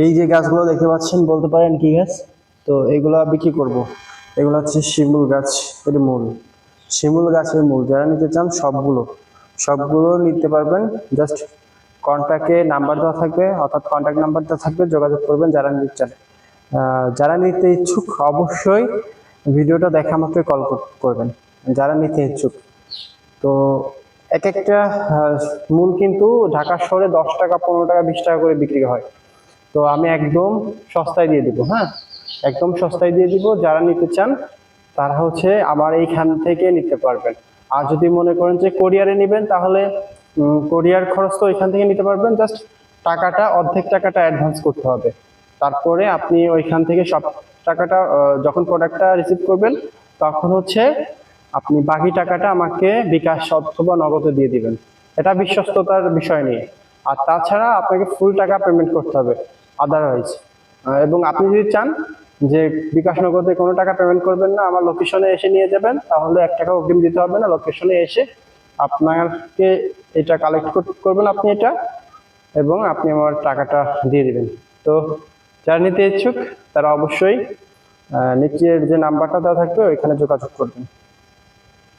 এই যে গাছগুলো দেখতে পাচ্ছেন বলতে পারেন কি গাছ? তো এগুলা বিক্রি করব। এগুলো হচ্ছে শিমুল গাছ, এর মূল। শিমুল গাছের মূল যারা নিতে চান সবগুলো সবগুলো নিতে পারবেন। জাস্ট কন্ট্যাক্টে নাম্বার দেওয়া থাকবে, অর্থাৎ কন্ট্যাক্ট নাম্বার দেওয়া থাকবে, যোগাযোগ করবেন যারা নিতে চান। যারা নিতে ইচ্ছুক অবশ্যই ভিডিওটা দেখা মাত্রই কল করবেন যারা নিতে ইচ্ছুক। তো এক একটা মূল কিন্তু ঢাকা শহরে 10 টাকা, 15 টাকা, 20 টাকা করে বিক্রি হয়। তো আমি একদম সস্তায় দিয়ে দিব। হ্যাঁ, একদম সস্তায় দিয়ে দিব। যারা নিতে চান তারা হচ্ছে আমার এইখান থেকে নিতে পারবেন। আর যদি মনে করেন যে কোরিয়ারে নেবেন তাহলে কোরিয়ার খরচ তো ওইখান থেকে নিতে পারবেন, জাস্ট টাকাটা অর্ধেক টাকাটা অ্যাডভান্স করতে হবে। তারপরে আপনি ওইখান থেকে সব টাকাটা যখন প্রোডাক্টটা রিসিভ করবেন তখন হচ্ছে আপনি বাকি টাকাটা আমাকে বিকাশ অথবা নগদে দিয়ে দিবেন। এটা বিশ্বস্ততার বিষয় নেই। আর তাছাড়া আপনাকে ফুল টাকা পেমেন্ট করতে হবে আদারওয়াইজ। এবং আপনি যদি চান যে বিকাশ নগদে কোনো টাকা পেমেন্ট করবেন না, আমার লোকেশনে এসে নিয়ে যাবেন, তাহলে 1 টাকা অগ্রিম দিতে হবে না। লোকেশনে এসে আপনাকে এটা কালেক্ট করবেন আপনি এটা, এবং আপনি আমার টাকাটা দিয়ে দিবেন। তো যারা নিতে ইচ্ছুক তারা অবশ্যই নিচের যে নাম্বারটা দেওয়া থাকবে ওইখানে যোগাযোগ করবেন।